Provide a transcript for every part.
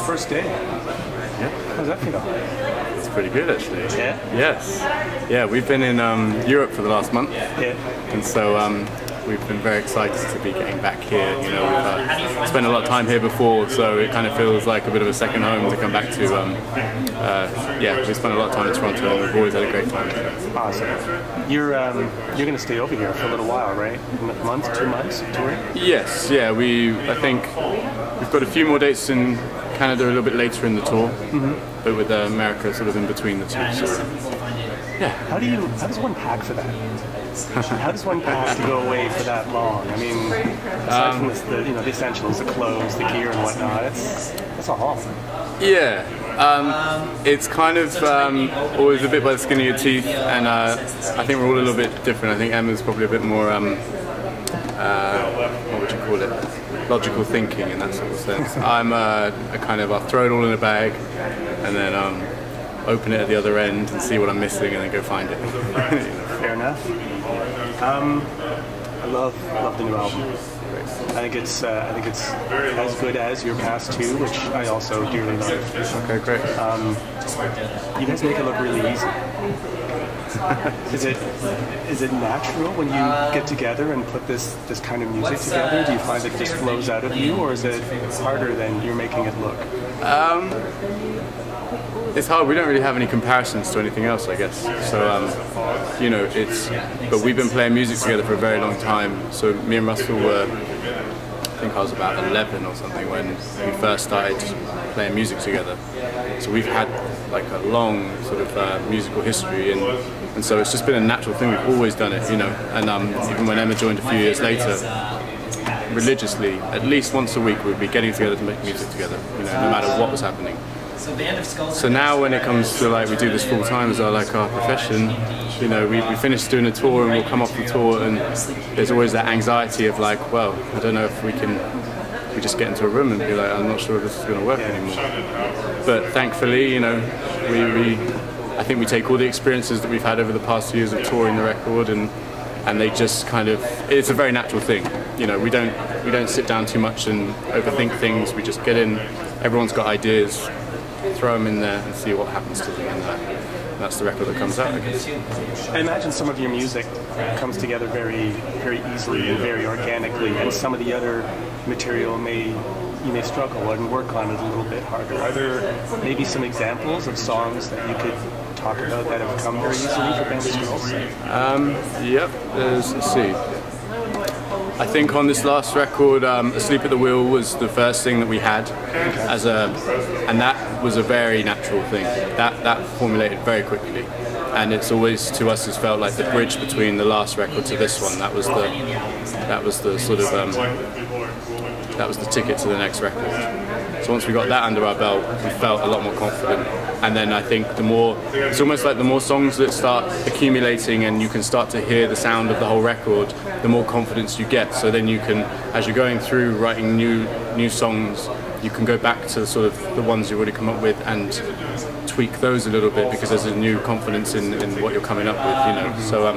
first day. Yeah. How does that feel? It's pretty good, actually. Yeah? Yes. Yeah, we've been in Europe for the last month. Yeah. And so we've been very excited to be getting back here. You know, we've spent a lot of time here before, so it kind of feels like a bit of a second home to come back to. Yeah, we spent a lot of time in Toronto, and we've always had a great time. Awesome. You're going to stay over here for a little while, right? A month, 2 months touring? Yes. Yeah. I think we've got a few more dates in Canada a little bit later in the tour, but with America sort of in between the two. So, yeah. How does one pack for that? How does one pack to go away for that long? I mean, aside from the essentials, the clothes, the gear, and whatnot, that's a haul. Yeah. It's kind of always a bit by the skin of your teeth, and I think we're all a little bit different. I think Emma's probably a bit more, what would you call it? Logical thinking in that sort of sense. I'm a kind of, I'll throw it all in a bag, and then open it at the other end and see what I'm missing, and then go find it. Fair enough. I love the new album. I think it's as good as your past two, which I also dearly love. Okay, great. You guys make it look really easy. Is it natural when you get together and put this kind of music together? Do you find it just flows out of you, or is it harder than you're making it look? It's hard. We don't really have any comparisons to anything else, I guess. So, you know, but we've been playing music together for a very long time. So me and Russell were, I think I was about 11 or something when we first started playing music together. So we've had like a long sort of musical history, and so it's just been a natural thing. We've always done it, you know. And even when Emma joined a few years later, religiously, at least once a week, we'd be getting together to make music together, you know, no matter what was happening. So now when it comes to like we do this full time as our profession, you know, we finish doing a tour and we'll come off the tour, and there's always that anxiety of like, well, I don't know if we just get into a room and be like, I'm not sure if this is going to work anymore. But thankfully, you know, I think we take all the experiences that we've had over the past years of touring the record, and they just kind of, it's a very natural thing. You know, we don't sit down too much and overthink things. We just get in. Everyone's got ideas. Throw them in there and see what happens to them, and that's the record that comes out, I guess. I imagine some of your music comes together very, very easily and very organically, and some of the other material you may struggle and work on it a little bit harder. Are there maybe some examples of songs that you could talk about that have come very easily for Band of Skulls? Yep, let's see. I think on this last record, Asleep at the Wheel was the first thing that we had, and that was a very natural thing. That formulated very quickly, and it's always to us has felt like the bridge between the last record to this one. That was the sort of that was the ticket to the next record. So once we got that under our belt, we felt a lot more confident. And then I think it's almost like the more songs that start accumulating and you can start to hear the sound of the whole record, the more confidence you get. So then you can, as you're going through writing new songs, you can go back to sort of the ones you've already come up with and tweak those a little bit, because there's a new confidence in what you're coming up with, you know. So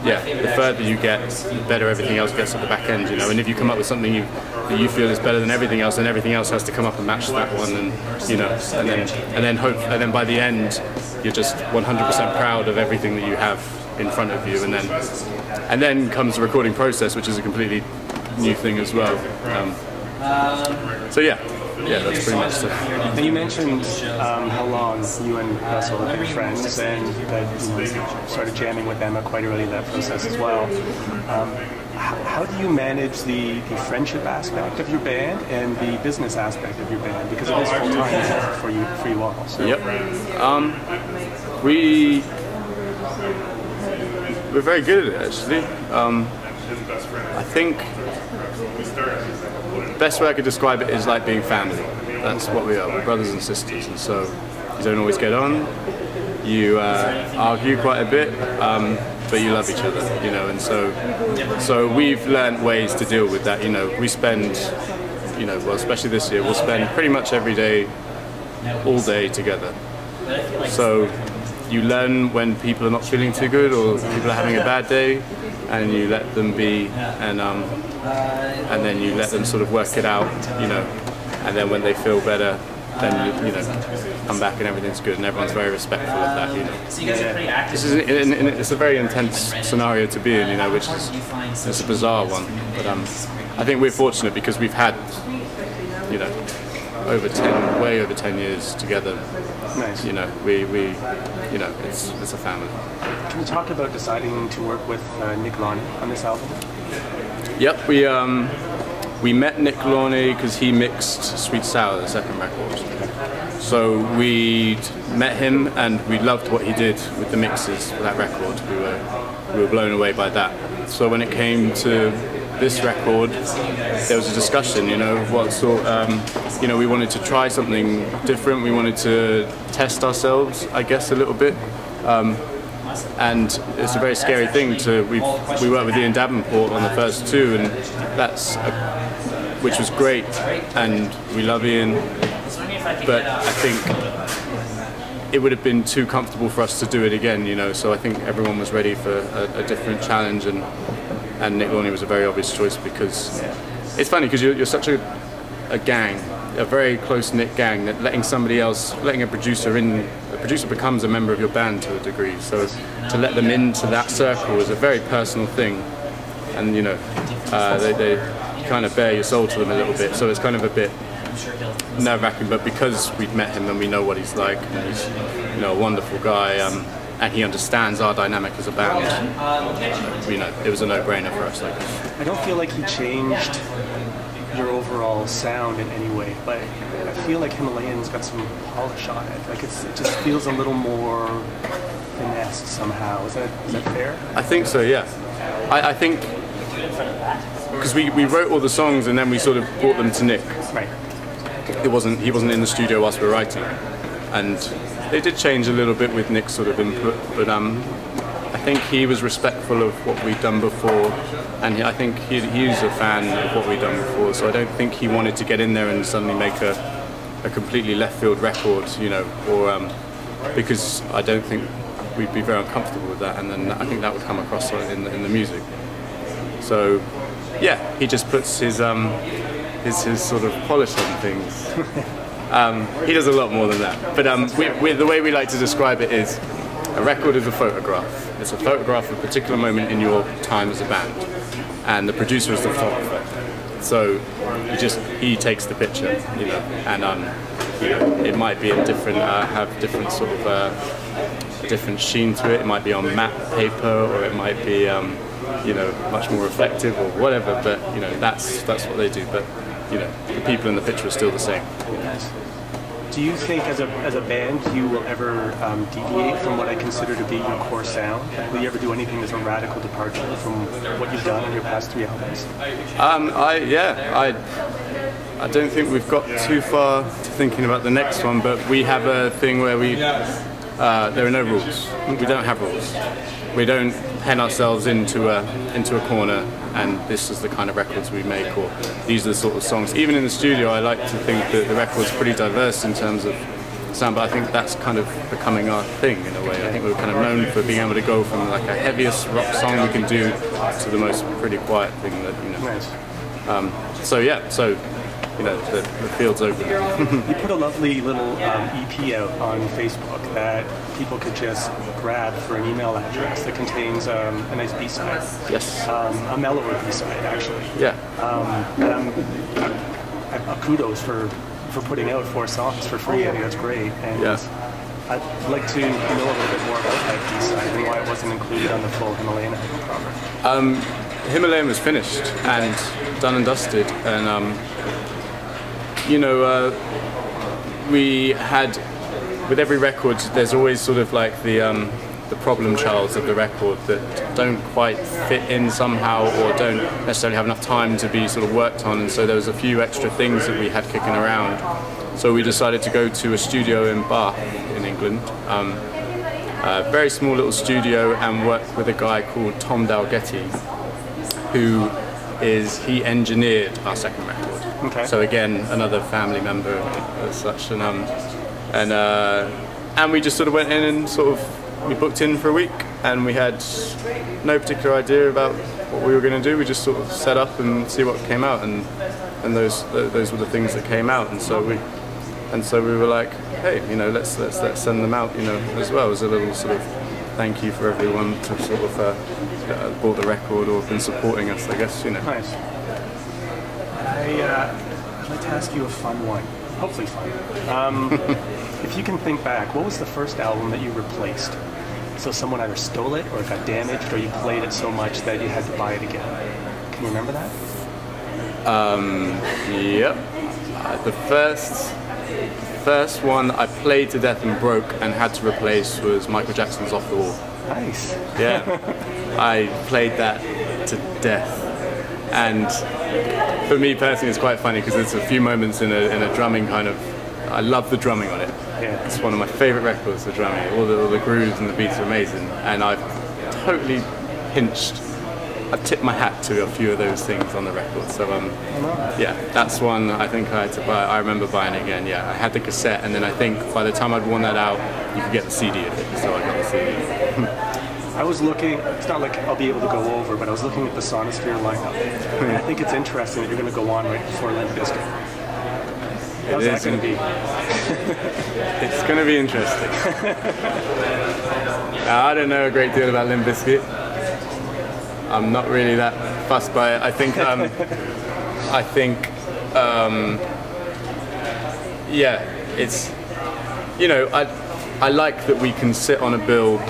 yeah, the further you get, the better everything else gets at the back end, you know. And if you come up with something that you feel is better than everything else, then everything else has to come up and match that one, and you know, and then by the end, you're just 100% proud of everything that you have in front of you, and then comes the recording process, which is a completely new thing as well. So yeah, that's pretty much it. Now you mentioned how long you and Russell have been friends, and that you started jamming with Emma quite early in that process as well. How do you manage the friendship aspect of your band and the business aspect of your band? Because it is full time for you all. So. Yep. We're very good at it, actually. I think the best way I could describe it is like being family. That's what we are. We're brothers and sisters, and so you don't always get on. You argue quite a bit, but you love each other, you know. And so we've learned ways to deal with that. You know, we spend, you know, well, especially this year, we'll spend pretty much every day, all day together. So you learn when people are not feeling too good or people are having a bad day, and you let them be, and then you let them sort of work it out, you know. And then when they feel better, then you know, come back and everything's good, and everyone's very respectful of that. You know, So you guys are pretty active. this is it's a very intense scenario to be in, you know, which is it's a bizarre one. But I think we're fortunate because we've had, you know, way over 10 years together. Nice. You know, we you know, it's a family. Can you talk about deciding to work with Nick Lonnie on this album? Yep, we met Nick Lonnie because he mixed Sweet Sour, the second record. So we met him and we loved what he did with the mixes for that record. We were blown away by that. So when it came to this record, there was a discussion, you know, what sort, you know, we wanted to try something different. We wanted to test ourselves, I guess, a little bit. And it's a very scary thing to, we worked with Ian Davenport on the first two, and which was great, and we love Ian, but I think it would have been too comfortable for us to do it again, you know, so I think everyone was ready for a different challenge, and Nick Lonnie was a very obvious choice because it's funny because you're such a gang, a very close-knit gang, that letting a producer in, a producer becomes a member of your band to a degree, so to let them into that circle is a very personal thing, and you know, they kind of bare your soul to them a little bit, so it's kind of a bit nerve-wracking, but because we've met him and we know what he's like, and he's, you know, a wonderful guy, and he understands our dynamic as a band, you know, it was a no-brainer for us. Like, I don't feel like he changed your overall sound in any way, but I feel like Himalayan's got some polish on it. Like it just feels a little more finessed somehow. Is that fair? I think so, yeah. I think because we wrote all the songs and then we sort of brought them to Nick. Right. He wasn't in the studio whilst we were writing, and they did change a little bit with Nick's sort of input, but I think he was respectful of what we'd done before, and I think he was a fan of what we'd done before, so I don't think he wanted to get in there and suddenly make a completely left field record, you know, or because I don't think we'd be very uncomfortable with that, and then I think that would come across in the music. So yeah, he just puts his sort of polish on things. He does a lot more than that, but the way we like to describe it is a record is a photograph. It's a photograph of a particular moment in your time as a band, and the producer is the photographer. So he takes the picture, you know, and you know, it might be a different, have different sort of a different sheen to it. It might be on matte paper, or it might be you know, much more reflective or whatever. But you know, that's what they do. But you know, the people in the picture are still the same. Do you think, as a band, you will ever deviate from what I consider to be your core sound? Will you ever do anything that's a radical departure from what you've done in your past 3 albums? I don't think we've got too far to thinking about the next one, but we have a thing where there are no rules. We don't have rules. We don't pen ourselves into a corner, and this is the kind of records we make, or these are the sort of songs. Even in the studio, I like to think that the record's pretty diverse in terms of sound, but I think that's kind of becoming our thing in a way. I think we're kind of known for being able to go from like a heaviest rock song we can do to the most pretty quiet thing that, you know. Nice. So yeah, you know, the field's open. You put a lovely little EP out on Facebook that people could just grab for an email address that contains a nice B-side. Yes. A mellower B-side, actually. Yeah. And kudos for putting out 4 songs for free. I think that's great. And I'd like to know a little bit more about that B-side and why it wasn't included on the full Himalayan album. Himalayan was finished and done and dusted, and you know, we had, with every record, there's always sort of like the problem childs of the record that don't quite fit in somehow, or don't necessarily have enough time to be sort of worked on, and so there was a few extra things that we had kicking around. So we decided to go to a studio in Bath in England, a very small little studio, and work with a guy called Tom Dalgetty, who he engineered our second record. Okay. So again, another family member as such, and we just sort of went in and we booked in for a week, and we had no particular idea about what we were going to do. We just sort of set up and see what came out, and those were the things that came out. And so and so we were like, hey, you know, let's send them out, you know, as well as a little sort of thank you for everyone to sort of bought the record or been supporting us, I guess, you know. Nice. I'd like to ask you a fun one, hopefully fun. If you can think back, what was the first album that you replaced? So someone either stole it or it got damaged, or you played it so much that you had to buy it again. Can you remember that? Yep. The first one I played to death and broke and had to replace was Michael Jackson's Off the Wall. Nice. Yeah. I played that to death. And for me personally, it's quite funny because there's a few moments in a drumming kind of. I love the drumming on it. Yeah. It's one of my favourite records, the drumming. All the grooves and the beats are amazing. And I've totally I've tipped my hat to a few of those things on the record. So yeah, that's one I think I had to buy. I remember buying it again. Yeah, I had the cassette, and then I think by the time I'd worn that out, you could get the CD of it. So I got the CD. I was looking, it's not like I'll be able to go over, but I was looking at the Sonosphere lineup. And I think it's interesting that you're going to go on right before Limp Bizkit. How's that going to be? It's going to be interesting. I don't know a great deal about Limp Bizkit. I'm not really that fussed by it. I think, yeah, it's, you know, I like that we can sit on a bill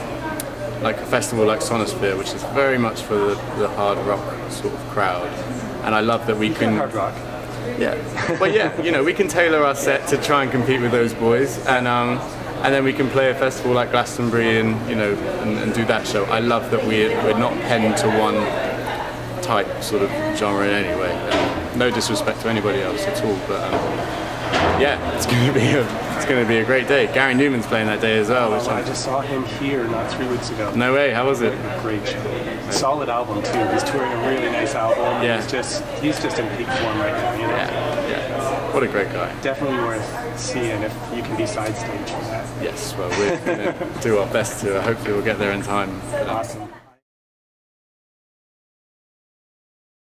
like a festival like Sonosphere, which is very much for the hard rock sort of crowd, and I love that we can hard rock. Yeah, well, yeah, you know, we can tailor our set to try and compete with those boys, and then we can play a festival like Glastonbury and, you know, and do that show. I love that we're not penned to one type sort of genre in any way. No disrespect to anybody else at all, but yeah, it's going to be a great day. Gary Newman's playing that day as well. Which I just saw him here not 3 weeks ago. No way, how was it? Great show. Solid album too. He's touring a really nice album. Yeah. He's just in peak form right now, you know? Yeah. What a great guy. Definitely worth seeing if you can be side stage for that. Yes, well, we're going to do our best to. Hopefully we'll get there in time. Awesome.